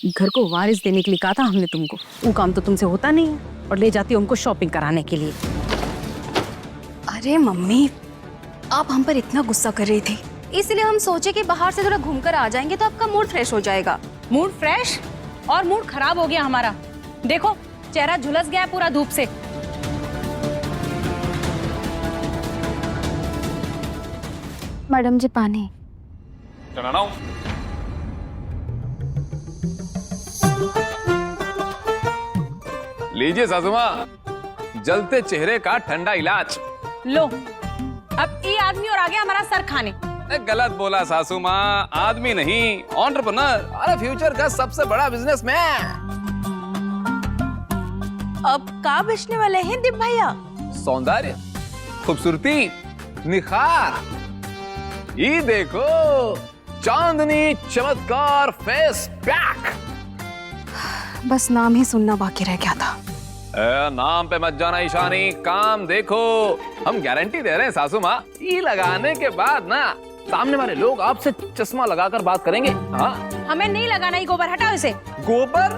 घर को वारिस देने के लिए कहा था हमने तुमको। वो काम तो तुमसे होता नहीं है और ले जाती हो हमको शॉपिंग कराने के लिए। अरे मम्मी, आप हम पर इतना गुस्सा कर रही थी, इसलिए हम सोचे कि बाहर से थोड़ा घूमकर आ जाएंगे तो आपका मूड फ्रेश हो जाएगा। मूड फ्रेश और मूड खराब हो गया हमारा। देखो चेहरा झुलस गया है पूरा धूप से। मैडम जी पानी। लीजिए सासू माँ, जलते चेहरे का ठंडा इलाज। लो, अब ये आदमी और आ गया हमारा सर खाने। गलत बोला सासू माँ, आदमी नहीं एंटरप्रेन्योर, अरे फ्यूचर का सबसे बड़ा बिजनेसमैन। अब का बेचने वाले हैं दीप भैया? सौंदर्य, खूबसूरती, निखार। ये देखो, चांदनी चमत्कार फेस पैक। बस नाम ही सुनना बाकी रह गया था। नाम पे मत जाना ईशानी, काम देखो। हम गारंटी दे रहे हैं सासू माँ, ये लगाने के बाद ना सामने वाले लोग आपसे चश्मा लगाकर बात करेंगे। हाँ, हमें नहीं लगाना ही गोबर, हटाओ इसे। गोबर?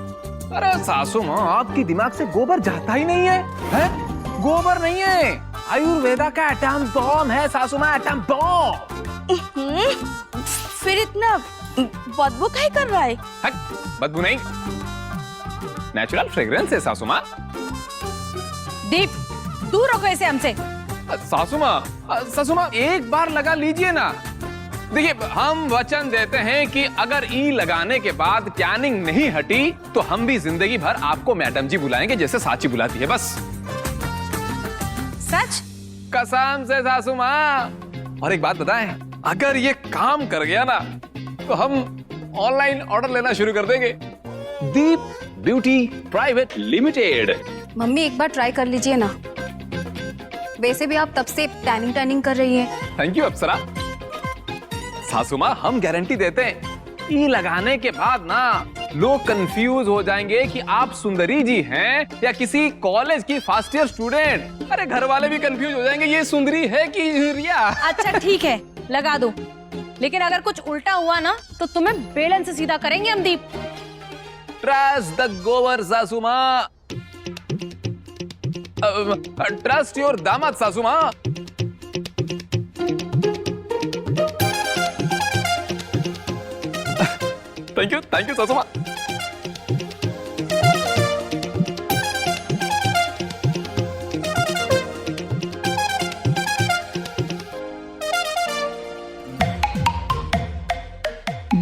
अरे सासू माँ, आपकी दिमाग से गोबर जाता ही नहीं है, हैं? गोबर नहीं है, आयुर्वेदा का एटम बॉम्ब है सासू माँ, एटम बॉम्ब। फिर इतना बदबू काहे कर रहा है? बदबू नहीं, नेचुरल फ्रेग्रेंस है सासू माँ। दीप, दूर रखो इसे हमसे। सासू माँ एक बार लगा लीजिए ना। देखिए, हम वचन देते हैं कि अगर ई लगाने के बाद टैनिंग नहीं हटी तो हम भी जिंदगी भर आपको मैडम जी बुलाएंगे जैसे साची बुलाती है, बस। सच? कसम से सासू माँ। और एक बात बताएं, अगर ये काम कर गया ना तो हम ऑनलाइन ऑर्डर लेना शुरू कर देंगे। दीप ब्यूटी प्राइवेट लिमिटेड। मम्मी एक बार ट्राई कर लीजिए ना, वैसे भी आप तब से टैनिंग कर रही हैं। थैंक यू अप्सरा। सासू माँ, हम गारंटी देते हैं, ये लगाने के बाद ना लोग कंफ्यूज हो जाएंगे कि आप सुंदरी जी हैं या किसी कॉलेज की फर्स्ट ईयर स्टूडेंट। अरे घर वाले भी कंफ्यूज हो जाएंगे, ये सुंदरी है कि रिया। अच्छा ठीक है, लगा दो, लेकिन अगर कुछ उल्टा हुआ ना तो तुम्हें बेलन से सीधा करेंगे हम दीप। ट्रस्ट द गोबर सासू माँ, ट्रस्ट योर दामाद सासू माँ। थैंक यू सासू माँ।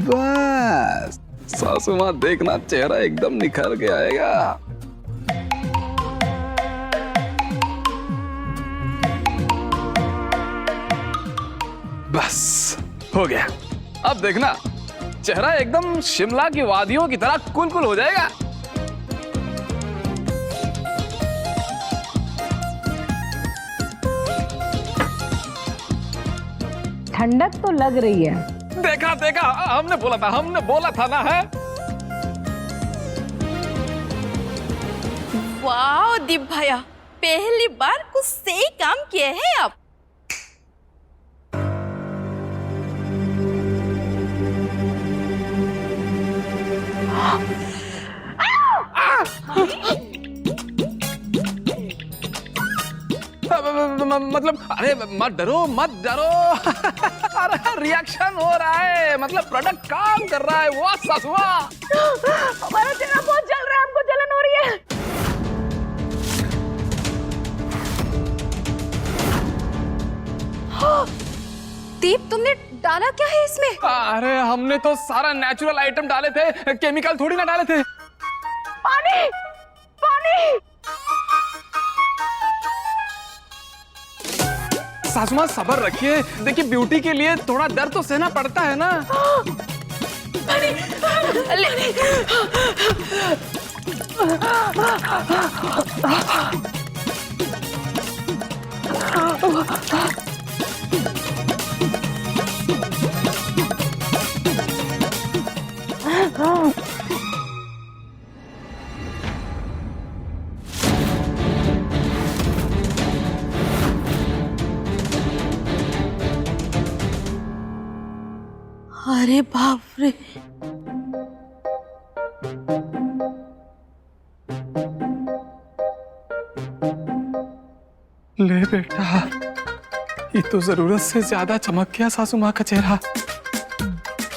बस सासू माँ, देखना चेहरा एकदम निखर के आएगा। बस हो गया, अब देखना चेहरा एकदम शिमला की वादियों की तरह कुल हो जाएगा। ठंडक तो लग रही है। देखा, हमने बोला था ना। है वाह दीप भैया, पहली बार कुछ सही काम किए हैं आप। मतलब अरे मत डरो अरे रिएक्शन हो रहा है, मतलब प्रोडक्ट काम कर रहा है। वो सासुआ, हमारा चेहरा बहुत जल रहा है, हमको जलन हो रही है। दीप, तुमने डाला क्या है इसमें? अरे हमने तो सारा नेचुरल आइटम डाले थे, केमिकल थोड़ी ना डाले थे। पानी। सासुमा सब्र रखिए, देखिए ब्यूटी के लिए थोड़ा दर्द तो सहना पड़ता है ना। अरे बाप रे, ले बेटा, ये तो जरूरत से ज्यादा चमक गया सासू माँ का चेहरा,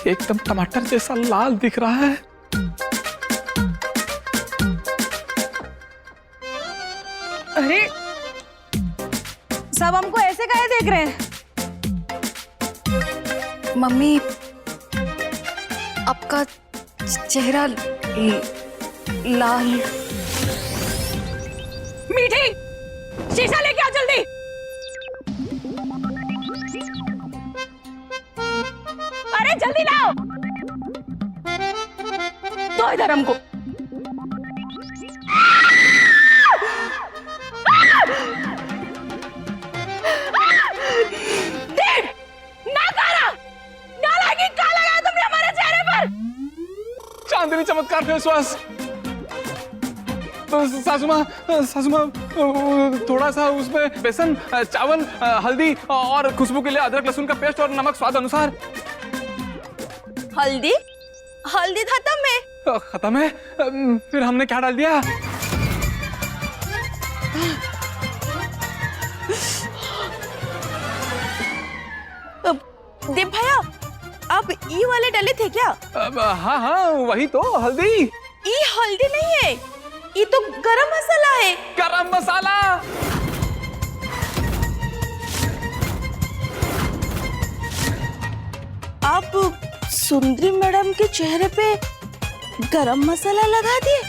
एकदम टमाटर जैसा लाल दिख रहा है। अरे सब हमको ऐसे काहे देख रहे हैं? मम्मी, आपका चेहरा लाल। मीठी, शीशा लेके आ जल्दी। अरे जल्दी लाओ, दो इधर हमको। देख, ना कारा, ना लगी, काला लगाया तुमने हमारे चेहरे पर। चांदनी चमत्कार फेस वॉश। सासू माँ, थोड़ा सा उसमें बेसन, चावल, हल्दी और खुशबू के लिए अदरक लहसुन का पेस्ट और नमक स्वाद अनुसार। हल्दी हल्दी खत्म है। खत्म है? फिर हमने क्या डाल दिया? देव भैया, अब ये वाले डाले थे क्या? हाँ हाँ, वही तो हल्दी। ये हल्दी नहीं है, ये तो गरम मसाला है। गरम मसाला? आप सुंदरी मैडम के चेहरे पे गरम मसाला लगा दिए।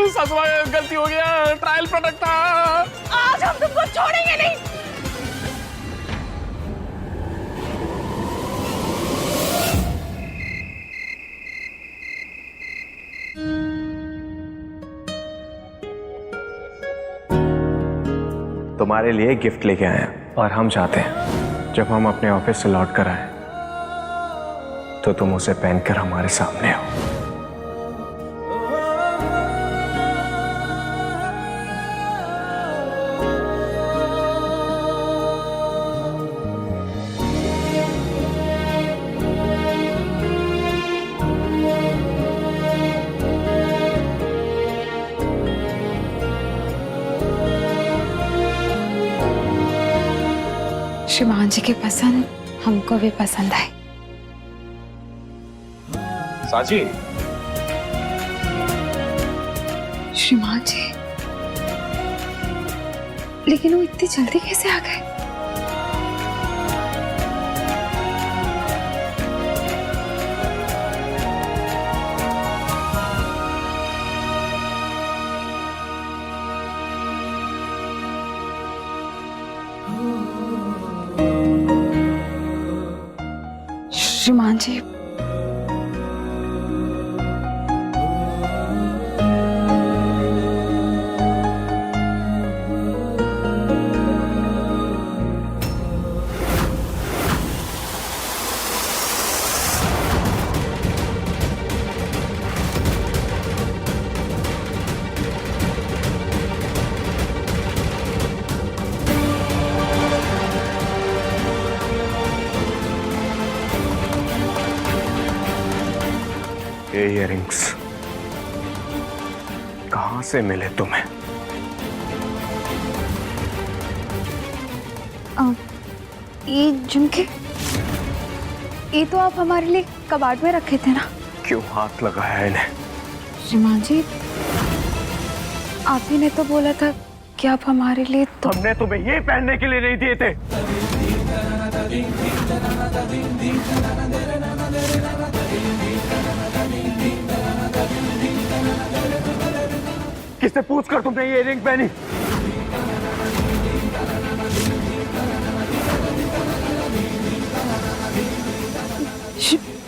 सासू माँ, गलती हो गया, ट्रायल प्रोडक्ट था। आज हम तुमको छोड़ेंगे नहीं। तुम्हारे लिए गिफ्ट लेके आए हैं और हम चाहते हैं जब हम अपने ऑफिस से लौट कर आए तो तुम उसे पहनकर हमारे सामने हो। श्रीमान जी की पसंद हमको भी पसंद है। साची, श्रीमान जी, लेकिन वो इतनी जल्दी कैसे आ गए? श्रीमान जी, ये इयररिंग्स कहां से मिले तुम्हें? ये झुमके, ये तो आप हमारे लिए कबाड़ में रखे थे ना? क्यों हाथ लगाया इन्हें? श्रीमान जी, आप ही ने तो बोला था कि आप हमारे लिए तो... हमने तुम्हें ये पहनने के लिए नहीं दिए थे। किससे पूछकर तुमने ये इयररिंग पहनी?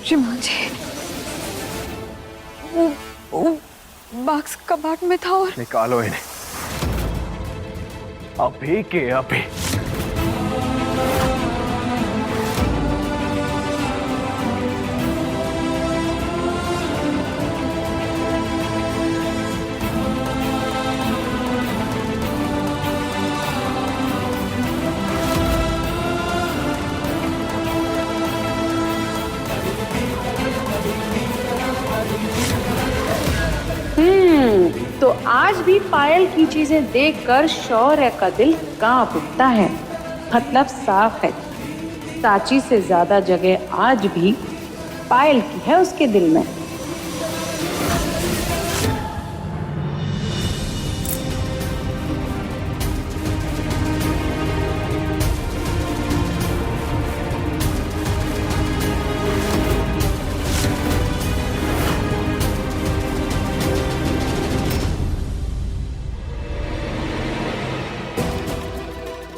श्रीमान जी, वो बॉक्स कबाड़ में था और... निकालो इन्हें अभी के अभी। आज भी पायल की चीजें देखकर शौर्य का दिल कांप उठता है। मतलब साफ है, साची से ज्यादा जगह आज भी पायल की है उसके दिल में।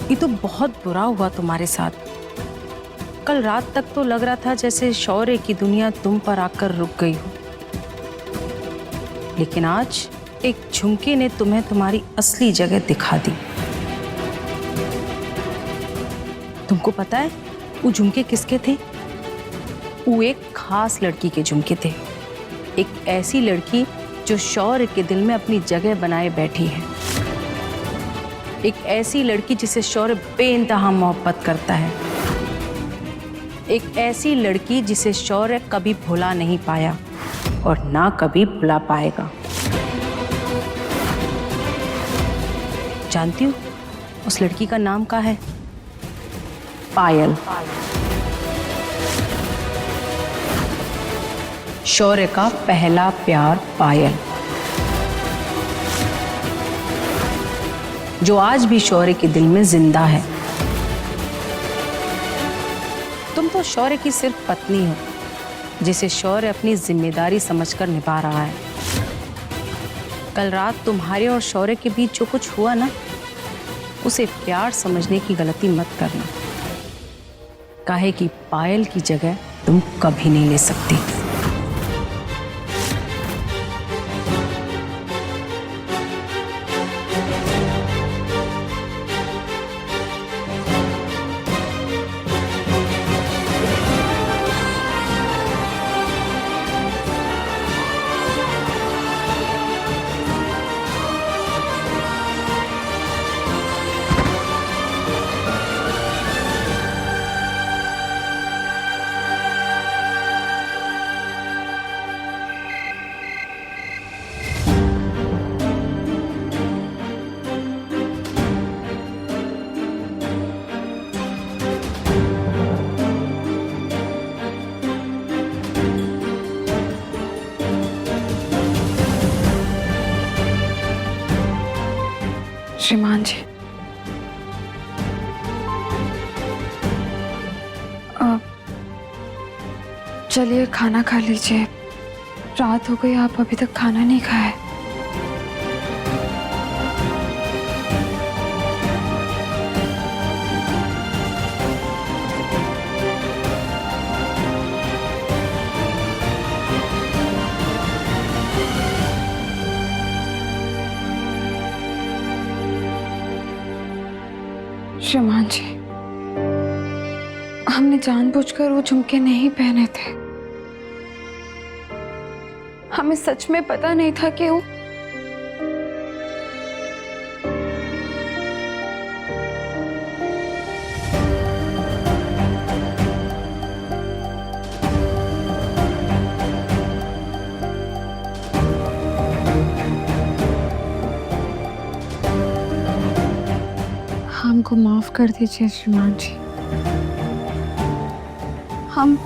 ये तो बहुत बुरा हुआ तुम्हारे साथ। कल रात तक तो लग रहा था जैसे शौर्य की दुनिया तुम पर आकर रुक गई हो, लेकिन आज एक झुमके ने तुम्हें तुम्हारी असली जगह दिखा दी। तुमको पता है वो झुमके किसके थे? वो एक खास लड़की के झुमके थे। एक ऐसी लड़की जो शौर्य के दिल में अपनी जगह बनाए बैठी है। एक ऐसी लड़की जिसे शौर्य बेइंतहा मोहब्बत करता है। एक ऐसी लड़की जिसे शौर्य कभी भुला नहीं पाया और ना कभी भुला पाएगा। जानती हूँ उस लड़की का नाम क्या है? पायल। शौर्य का पहला प्यार पायल, जो आज भी शौर्य के दिल में जिंदा है। तुम तो शौर्य की सिर्फ पत्नी हो, जिसे शौर्य अपनी जिम्मेदारी समझकर निभा रहा है। कल रात तुम्हारे और शौर्य के बीच जो कुछ हुआ ना, उसे प्यार समझने की गलती मत करना। काहे कि पायल की जगह तुम कभी नहीं ले सकती। श्रीमान जी, चलिए खाना खा लीजिए। रात हो गई, आप अभी तक खाना नहीं खाए। श्रीमान जी, हमने जानबूझकर वो झुमके नहीं पहने थे। हमें सच में पता नहीं था कि वो हमको माफ कर दीजिए श्रीमान जी। हम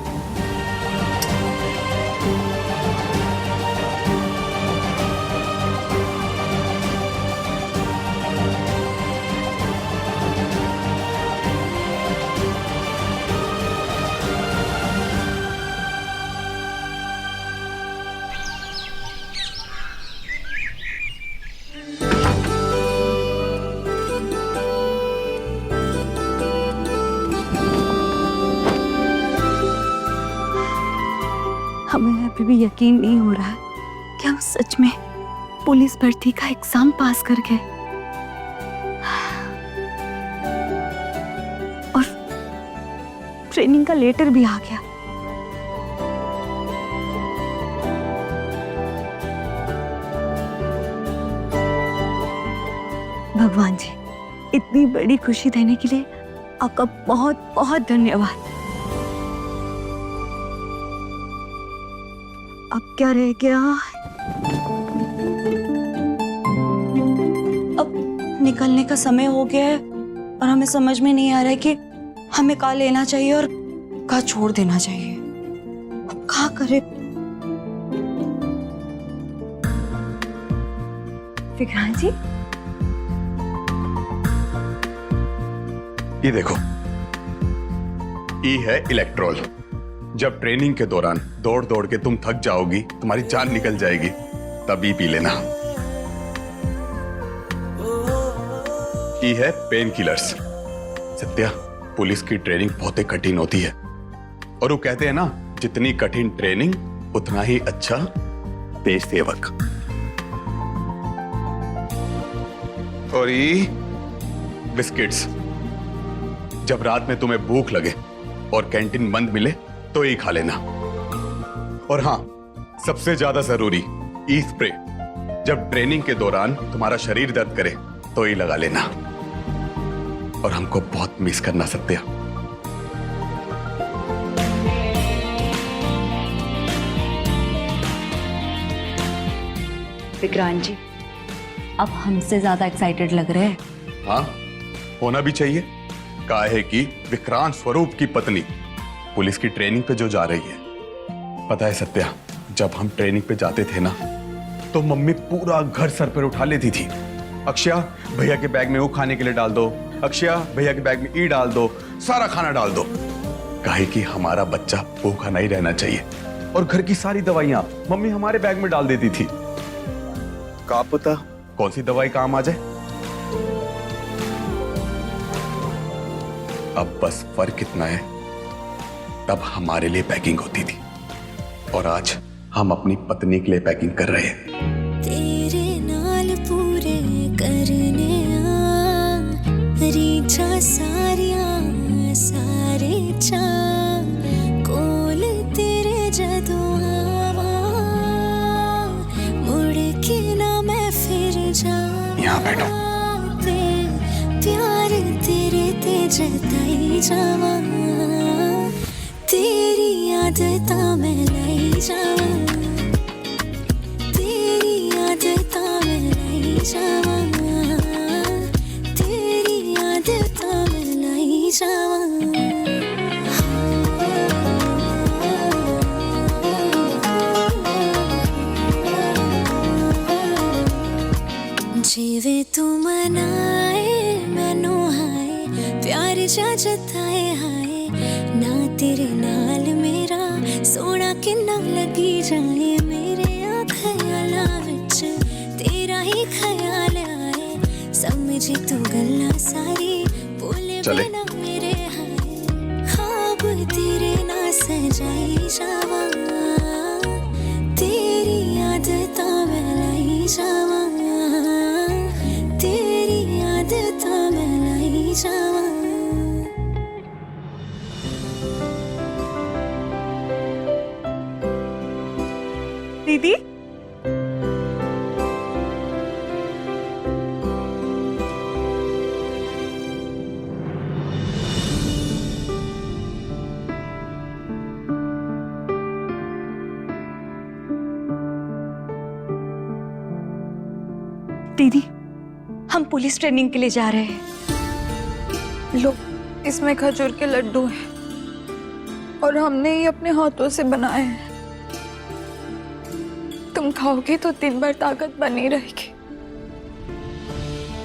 हमें अभी भी यकीन नहीं हो रहा है कि हम सच में पुलिस भर्ती का एग्जाम पास कर गए और ट्रेनिंग का लेटर भी आ गया। भगवान जी, इतनी बड़ी खुशी देने के लिए आपका बहुत बहुत धन्यवाद। अब क्या रह गया? निकलने का समय हो गया है और हमें समझ में नहीं आ रहा है कि हमें कहाँ लेना चाहिए और कहाँ छोड़ देना चाहिए। अब कहाँ करें? विक्रांत जी, ये देखो, ई है इलेक्ट्रॉल। जब ट्रेनिंग के दौरान दौड़ दौड़ के तुम थक जाओगी, तुम्हारी जान निकल जाएगी, तभी पी लेना। ई है पेन किलर्स। सत्या, पुलिस की ट्रेनिंग बहुत ही कठिन होती है और वो कहते हैं ना, जितनी कठिन ट्रेनिंग उतना ही अच्छा देश सेवक। और ये बिस्किट्स, जब रात में तुम्हें भूख लगे और कैंटीन बंद मिले तो ये खा लेना। और हाँ, सबसे ज्यादा जरूरी ई स्प्रे, जब ट्रेनिंग के दौरान तुम्हारा शरीर दर्द करे तो ये लगा लेना। और हमको बहुत मिस करना सत्या। विक्रांत जी, अब हमसे ज्यादा एक्साइटेड लग रहे हैं। हाँ, होना भी चाहिए। काहे कि विक्रांत स्वरूप की पत्नी पुलिस की ट्रेनिंग पे जो जा रही है। पता है सत्या, जब हम ट्रेनिंग पे जाते थे ना, तो मम्मी पूरा घर सर पर उठा लेती थी। अक्षया, भैया के बैग में वो खाने के लिए डाल दो, अक्षया भैया के बैग में ई डाल दो, सारा खाना डाल दो। काहे कि हमारा बच्चा भूखा नहीं रहना चाहिए। और घर की सारी दवाइयां मम्मी हमारे बैग में डाल देती थी। का पता कौन सी दवाई काम आ जाए। अब बस फर्क इतना है, तब हमारे लिए पैकिंग होती थी और आज हम अपनी पत्नी के लिए पैकिंग कर रहे हैं। तेरे नाल पूरे करने रीछा सारियां सारे चा कोल तेरे जदू आवा मुड़ के ना मैं फिर जा। यहाँ बैठो। प्यार तेरे ते जताई जावा, तेरी आदता मैं लाई जावा, तेरी आदता मैं लाई जावा, तेरी आदता मैं लाई जावा। जीवे तू मनाए मैनू हाय, प्यार जा जताए हाय, ना तेरे नाल मेरा सोना किन्ना लगी जाए। मेरे ख्यालां विच तेरा ही ख्याल आए, समझी तू गल्लां सारी बोले बिना मेरे हाय। ख्वाब तेरे ना सजाई जावा, तेरी आदता मैं लाई जावा, तेरी आदता मैं लाई जावा। दीदी, दीदी, हम पुलिस ट्रेनिंग के लिए जा रहे हैं। लो, इसमें खजूर के लड्डू हैं और हमने ही अपने हाथों से बनाए हैं। तुम खाओगे तो दिन भर ताकत बनी रहेगी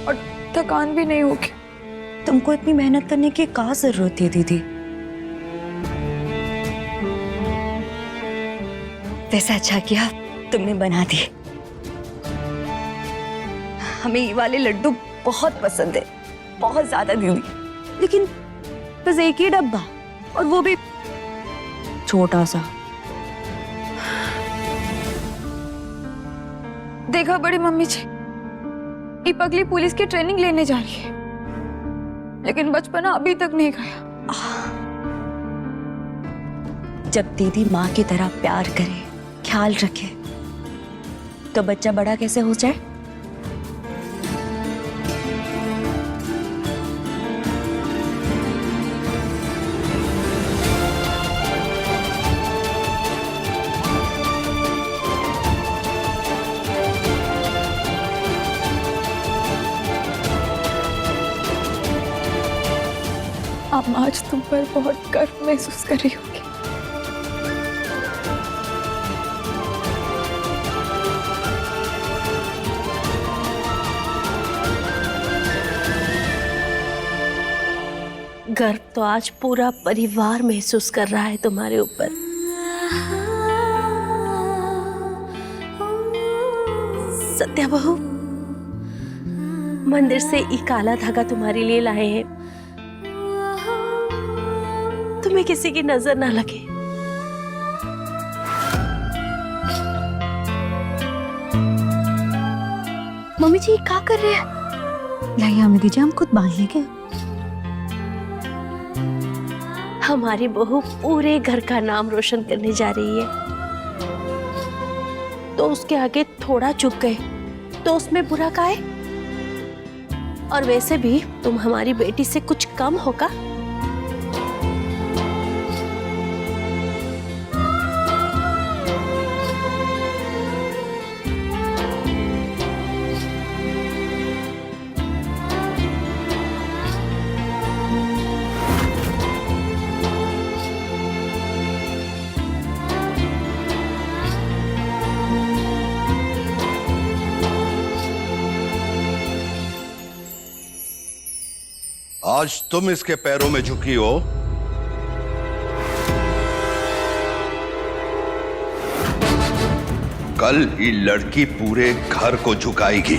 और थकान भी नहीं होगी। तुमको इतनी मेहनत करने की क्या जरूरत है दीदी? वैसे अच्छा किया तुमने बना दी। हमें ये वाले लड्डू बहुत पसंद है, बहुत ज्यादा दीदी। लेकिन बस एक ही डब्बा, और वो भी छोटा सा। देखा बड़ी मम्मी जी, ये पगली पुलिस की ट्रेनिंग लेने जा रही है, लेकिन बचपना अभी तक नहीं गया। जब दीदी माँ की तरह प्यार करे, ख्याल रखे, तो बच्चा बड़ा कैसे हो जाए? आप आज तुम पर बहुत गर्व महसूस कर रही होगी। गर्व तो आज पूरा परिवार महसूस कर रहा है तुम्हारे ऊपर। सत्या बहू, मंदिर से ये काला धागा तुम्हारे लिए लाए हैं, तुम्हें किसी की नजर ना लगे। मम्मी जी क्या कर रहे हैं? लाइए हमें दीजिए, हम खुद बांध लेंगे। हमारी बहू पूरे घर का नाम रोशन करने जा रही है, तो उसके आगे थोड़ा झुक गए तो उसमें बुरा का है? और वैसे भी तुम हमारी बेटी से कुछ कम होगा? आज तुम इसके पैरों में झुकी हो, कल ये लड़की पूरे घर को झुकाएगी।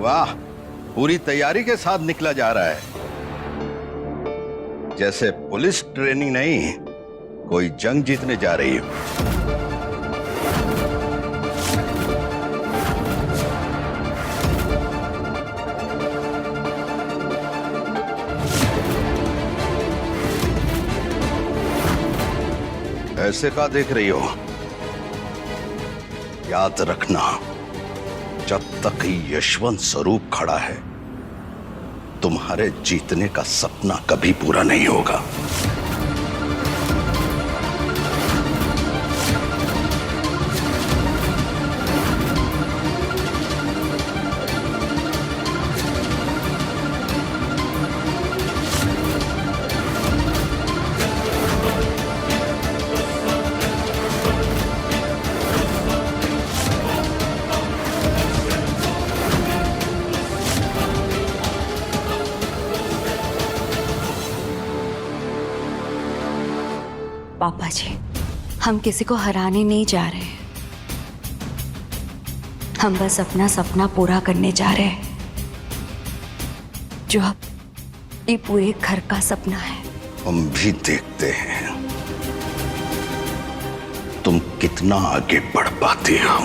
वाह, पूरी तैयारी के साथ निकला जा रहा है, जैसे पुलिस ट्रेनिंग नहीं, कोई जंग जीतने जा रही हो। ऐसे का देख रही हो? याद रखना, जब तक यशवंत स्वरूप खड़ा है, तुम्हारे जीतने का सपना कभी पूरा नहीं होगा। पापा जी, हम किसी को हराने नहीं जा रहे, हम बस अपना सपना पूरा करने जा रहे हैं, जो अब ये पूरे घर का सपना है। हम भी देखते हैं तुम कितना आगे बढ़ पाती हो।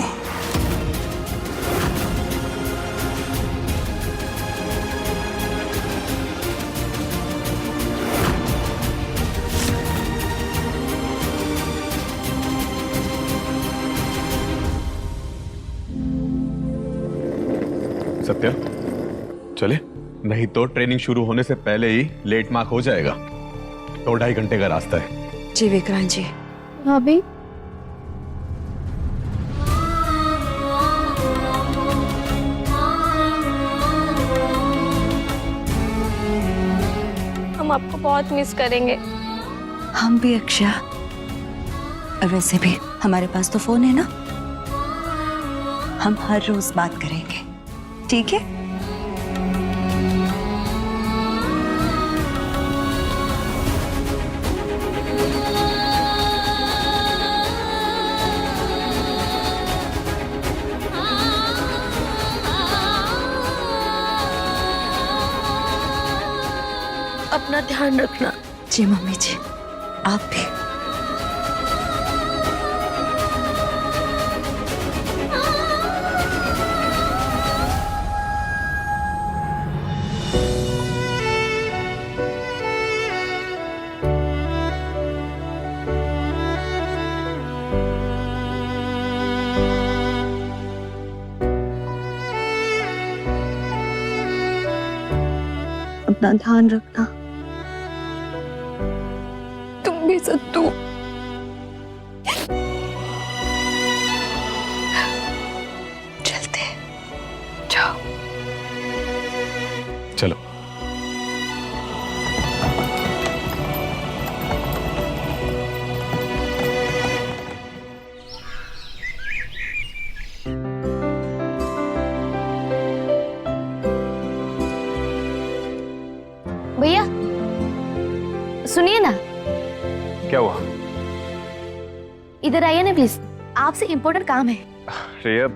सत्या, चले? नहीं तो ट्रेनिंग शुरू होने से पहले ही लेट मार्क हो जाएगा। 2-2.5 घंटे का रास्ता है। जी विक्रांत जी। भाभी, हम आपको बहुत मिस करेंगे। हम भी अक्षय, और वैसे भी हमारे पास तो फोन है ना, हम हर रोज बात करेंगे, ठीक है? अपना ध्यान रखना। जी मम्मी जी, आप भी। अपना ध्यान रखना। सत्तू। चलते जाओ। चलो। भैया सुनिए ना, क्या हुआ? इधर आइए ना प्लीज, आपसे इम्पोर्टेंट काम है। श्रेया,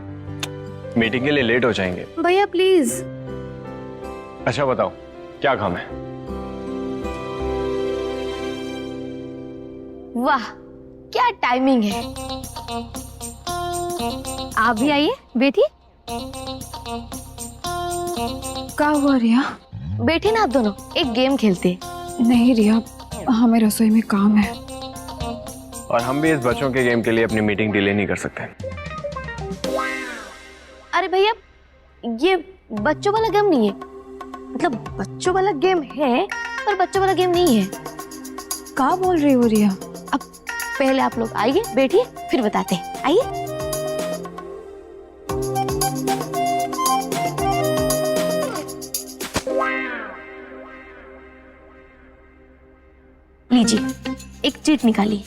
मीटिंग के लिए लेट हो जाएंगे। भैया प्लीज। अच्छा बताओ, क्या काम है? वाह क्या टाइमिंग है। आप भी आइए, बैठिए। क्या हुआ रिया? बैठे ना आप दोनों, एक गेम खेलते हैं। नहीं रिया, हमें रसोई में काम है। और हम भी इस बच्चों के गेम के लिए अपनी मीटिंग डिले नहीं कर सकते। अरे भैया, ये बच्चों वाला गेम नहीं है। मतलब बच्चों वाला गेम है, पर बच्चों वाला गेम नहीं है। क्या बोल रही हो रिया? अब पहले आप लोग आइए, बैठिए, फिर बताते हैं। आइए। लीजिए, एक चीट निकालिए।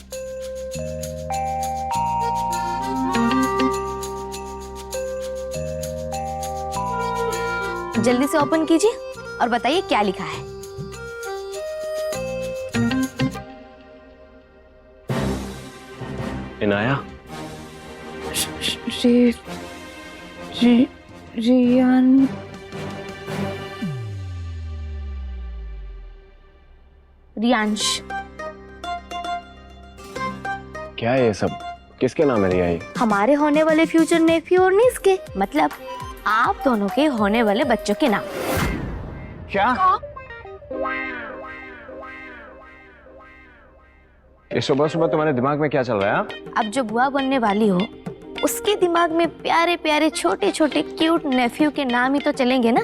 जल्दी से ओपन कीजिए और बताइए क्या लिखा है। इनाया, रियान। रियांश। क्या है ये सब? किसके नाम है रिया ये? हमारे होने वाले फ्यूचर नेफ्यू और नीस के, मतलब आप दोनों के होने वाले बच्चों के नाम। क्या? ये सुबह सुबह तुम्हारे दिमाग में क्या चल रहा है? अब जो बुआ बनने वाली हो, उसके दिमाग में प्यारे प्यारे छोटे छोटे क्यूट नेफ्यू के नाम ही तो चलेंगे ना।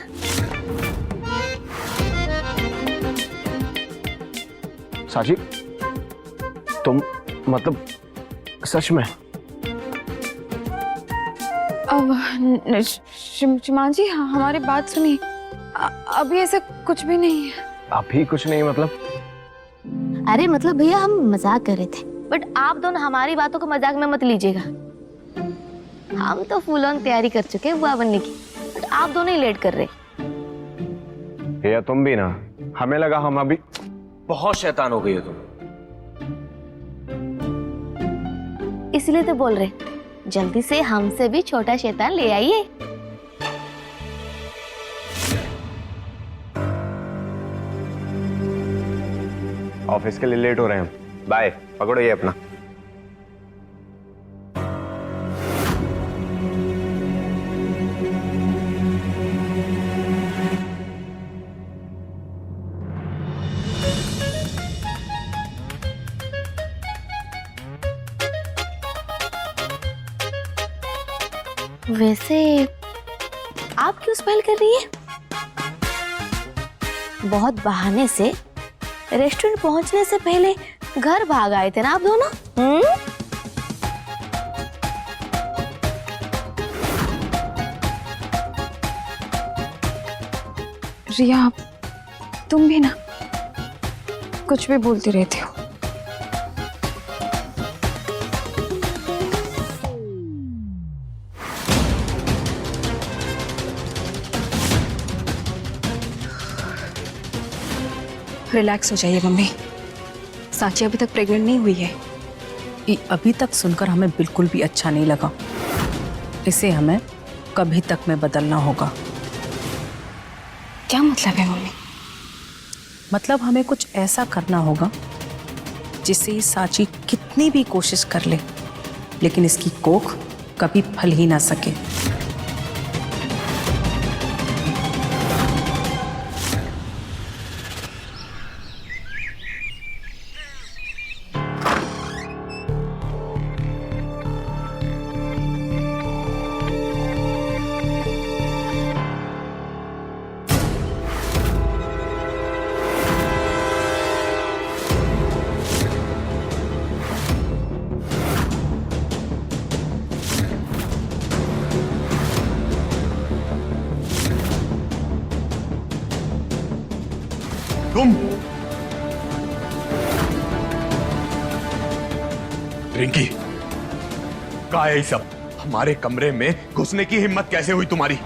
साची, तुम मतलब सच में? अब शिमा जी, हमारी बात सुनिए। अभी ऐसा कुछ भी नहीं है। अभी कुछ नहीं मतलब? अरे मतलब भैया, हम मजाक कर रहे थे, बट आप दोनों हमारी बातों को मजाक में मत लीजिएगा। हम तो फुल ऑन तैयारी कर चुके हैं बुआ बनने की, बट आप दोनों ही लेट कर रहे। भैया तुम भी ना, हमें लगा हम अभी। बहुत शैतान हो गई हो तुम। इसलिए तो बोल रहे, जल्दी से हमसे भी छोटा शैतान ले आइए। ऑफिस के लिए लेट हो रहे हैं हम। बाय, पकड़ो ये अपना। वैसे आप क्यों स्माइल कर रही है? बहुत बहाने से रेस्टोरेंट पहुंचने से पहले घर भाग आए थे ना आप दोनों। रिया, तुम भी ना कुछ भी बोलती रहती हो। रिलैक्स हो जाइए मम्मी, साची अभी तक प्रेग्नेंट नहीं हुई है। ये अभी तक सुनकर हमें बिल्कुल भी अच्छा नहीं लगा। इसे हमें कभी तक में बदलना होगा। क्या मतलब है मम्मी? मतलब हमें कुछ ऐसा करना होगा जिससे ये साची कितनी भी कोशिश कर ले, लेकिन इसकी कोख कभी फल ही ना सके। तुम? रिंकी, क्या है ये सब? हमारे कमरे में घुसने की हिम्मत कैसे हुई तुम्हारी?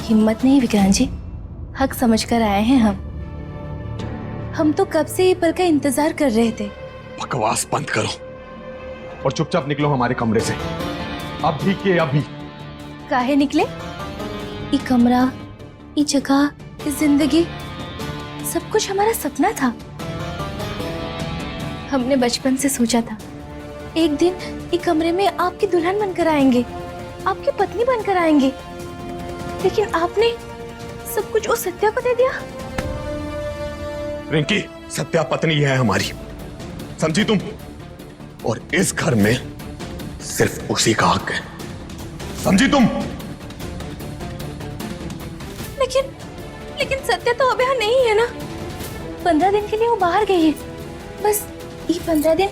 हिम्मत नहीं विक्रांत जी, हक समझ कर आए हैं हम तो कब से ये पल का इंतजार कर रहे थे। बकवास बंद करो और चुपचाप निकलो हमारे कमरे से, अभी के अभी। काहे निकले? ये कमरा, ये जगह, ये जिंदगी, सब कुछ हमारा सपना था। हमने बचपन से सोचा था एक दिन ये कमरे में आपकी दुल्हन बनकर आएंगे, आपकी पत्नी बनकर आएंगे, लेकिन आपने सब कुछ उस सत्या को दे दिया। रिंकी, सत्या पत्नी है हमारी, समझी तुम? और इस घर में सिर्फ उसी का हक है, समझी तुम? लेकिन सत्या तो अब यहाँ नहीं है ना। 15 दिन के लिए वो बाहर गई है, बस ये 15 दिन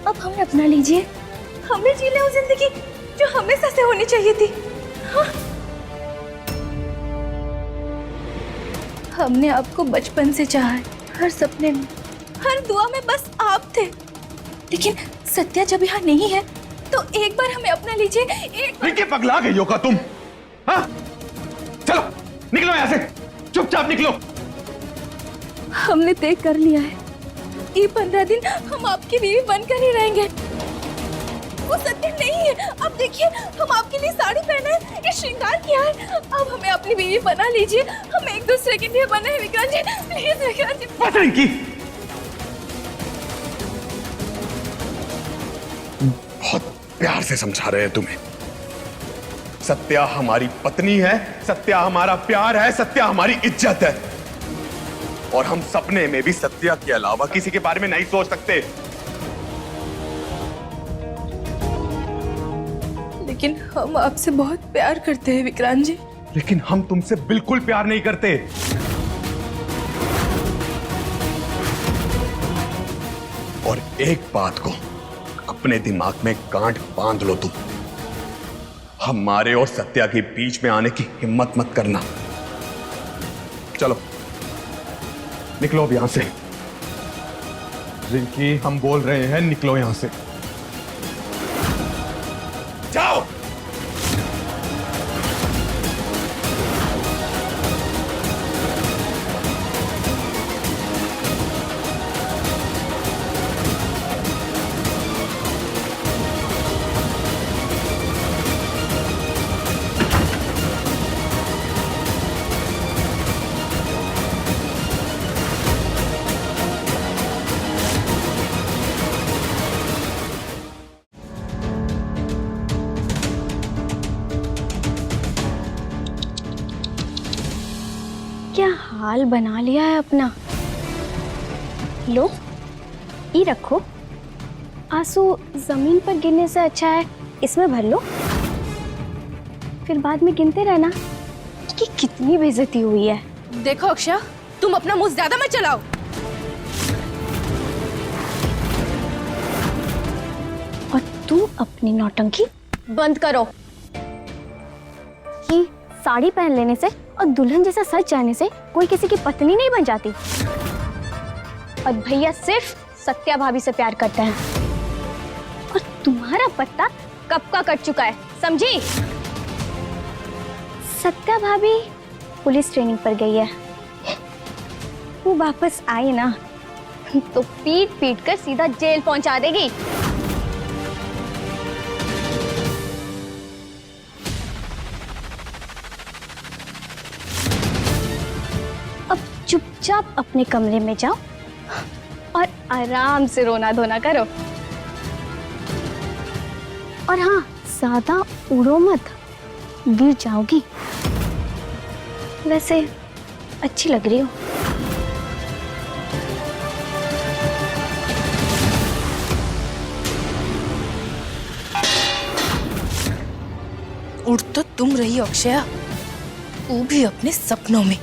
अब हमें अपना लीजिए, हमें जी ले वो जिंदगी जो हमेशा से होनी चाहिए थी। हाँ? हमने आपको बचपन से चाहा है, हर सपने में, हर दुआ में बस आप थे। लेकिन सत्या जब यहाँ नहीं है तो एक बार हमें अपना लीजिए। रिंकी, पगला गई हो का तुम? हाँ? चलो निकलो यहाँ से, चुपचाप निकलो। हमने तय कर लिया है, ये 15 दिन हम आपकी बीवी बनकर ही रहेंगे। वो सत्य नहीं है, अब देखिए हम आपके लिए साड़ी पहने हैं, ये श्रृंगार किया है, अब हमें अपनी बीवी बना लीजिए। हम एक दूसरे के लिए बने हैं विक्रांत जी, प्लीज विक्रांत जी। बस रिंकी, बहुत प्यार से समझा रहे हैं तुम्हें। सत्या हमारी पत्नी है, सत्या हमारा प्यार है, सत्या हमारी इज्जत है, और हम सपने में भी सत्या के अलावा किसी के बारे में नहीं सोच सकते। लेकिन हम आपसे बहुत प्यार करते हैं विक्रांत जी। लेकिन हम तुमसे बिल्कुल प्यार नहीं करते। और एक बात को अपने दिमाग में गांठ बांध लो तुम, हमारे और सत्या के बीच में आने की हिम्मत मत करना। चलो निकलो अब यहां से। रिंकी, हम बोल रहे हैं निकलो यहां से, जाओ। क्या हाल बना लिया है अपना। लो, ये रखो, आंसू जमीन पर गिरने से अच्छा है इसमें भर लो, फिर बाद में गिनते रहना कि कितनी बेइज्जती हुई है। देखो अक्षय, तुम अपना मुंह ज्यादा मत चलाओ। और तुम अपनी नौटंकी बंद करो। कि साड़ी पहन लेने से और दुल्हन जैसा सज जाने से कोई किसी की पत्नी नहीं बन जाती। और भैया सिर्फ सत्या भाभी से प्यार करते हैं, और तुम्हारा पत्ता कब का कट चुका है, समझी? सत्या भाभी पुलिस ट्रेनिंग पर गई है, वो वापस आई ना तो पीट पीट कर सीधा जेल पहुंचा देगी। अब चुपचाप अपने कमरे में जाओ और आराम से रोना धोना करो। और हाँ, ज्यादा उड़ो मत, गिर जाओगी। वैसे अच्छी लग रही हो। उड़ तो तुम रही अक्षया, वो भी अपने सपनों में।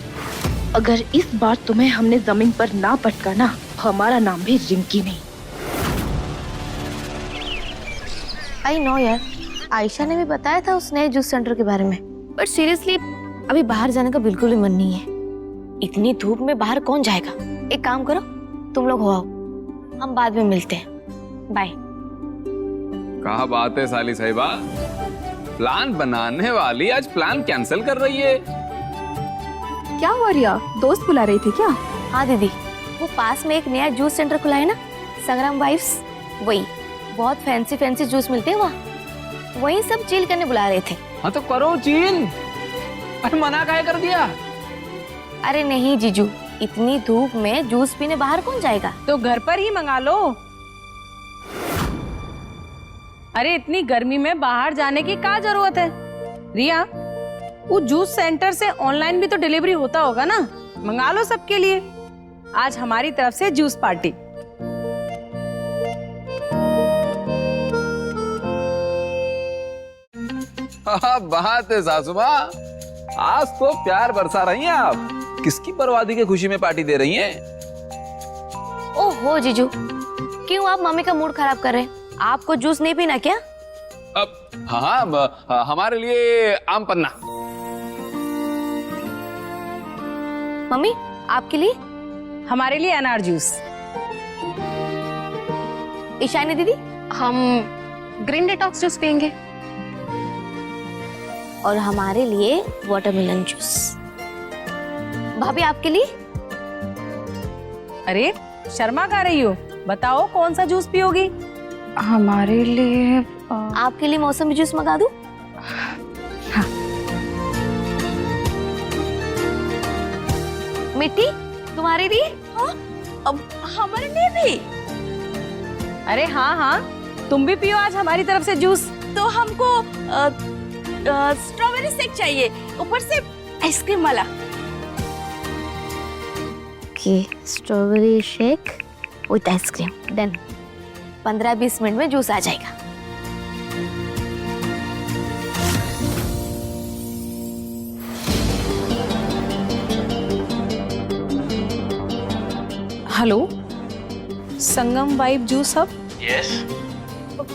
अगर इस बार तुम्हें हमने जमीन पर ना पटका ना, हमारा नाम भी रिंकी नहीं। आई नो यार, आयशा ने भी बताया था उस नए जूस सेंटर के बारे में, बट सीरियसली अभी बाहर जाने का बिल्कुल भी मन नहीं है। इतनी धूप में बाहर कौन जाएगा? एक काम करो, तुम लोग हो आओ, हम बाद में मिलते हैं। बाय। कहा बात है साली साहिबा, प्लान बनाने वाली आज प्लान कैंसिल कर रही है। क्या हुआ रिया, दोस्त बुला रही थी क्या? हाँ दीदी, वो पास में एक नया जूस सेंटर खुला है ना, संग्राम वाइफ्स, वही बहुत फैंसी फैंसी जूस मिलते हैं वहाँ, वही सब चिल करने बुला रहे थे। हाँ तो करो चिल, अरे मना काहे कर दिया? अरे नहीं जीजू, इतनी धूप में जूस पीने बाहर कौन जाएगा? तो घर पर ही मंगा लो। अरे इतनी गर्मी में बाहर जाने की क्या जरूरत है? रिया, वो जूस सेंटर से ऑनलाइन भी तो डिलीवरी होता होगा ना, मंगा लो सबके लिए। आज हमारी तरफ से जूस पार्टी। बात है सासू माँ, आज तो प्यार बरसा रही हैं आप। किसकी बर्बादी की खुशी में पार्टी दे रही हैं? ओहो जीजू, क्यों आप मम्मी का मूड खराब कर रहे हैं? आपको जूस नहीं पीना क्या? अब हाँ, हमारे लिए आम पन्ना। मम्मी आपके लिए? हमारे लिए अनार जूस। ईशानी दीदी? हम ग्रीन डिटॉक्स जूस पियेंगे। और हमारे लिए वाटरमेलन जूस। भाभी आपके लिए? अरे शर्मा खा रही हो, बताओ कौन सा जूस पियोगी? हमारे लिए आपके लिए मौसमी जूस मंगा दूं? हाँ। मिट्टी तुम्हारे लिए? अब हमारे लिए भी? अरे हाँ हाँ, तुम भी पियो आज हमारी तरफ से जूस। तो हमको स्ट्रॉबेरी शेक चाहिए, ऊपर से आइसक्रीम वाला। Okay, strawberry shake with ice cream, done. 15-20 minute में जूस आ जाएगा। हेलो, संगम वाइब जूस हब? यस।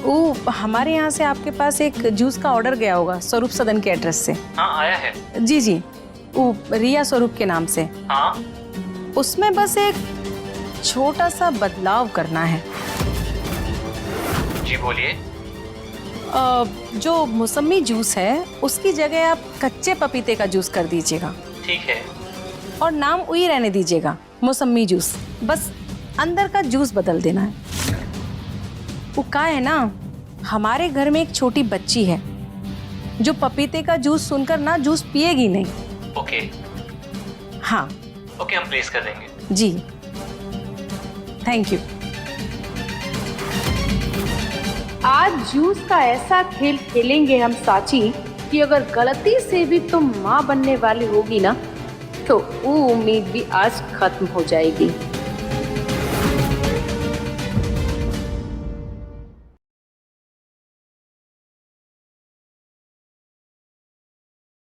वो हमारे यहाँ से आपके पास एक जूस का ऑर्डर गया होगा स्वरूप सदन के एड्रेस से। हाँ आया है। जी जी, वो रिया स्वरूप के नाम से। हाँ। उसमें बस एक छोटा सा बदलाव करना है। जी बोलिए। जो मौसमी जूस है उसकी जगह आप कच्चे पपीते का जूस कर दीजिएगा। ठीक है। और नाम वही रहने दीजिएगा, मौसमी जूस। बस अंदर का जूस बदल देना है। वो क्या है ना, हमारे घर में एक छोटी बच्ची है जो पपीते का जूस सुनकर ना जूस पिएगी नहीं। ओके। हाँ ओके, हम प्लेस कर देंगे। जी, थैंक यू। आज जूस का ऐसा खेल खेलेंगे हम साची कि अगर गलती से भी तुम माँ बनने वाली होगी ना, तो वो उम्मीद भी आज खत्म हो जाएगी।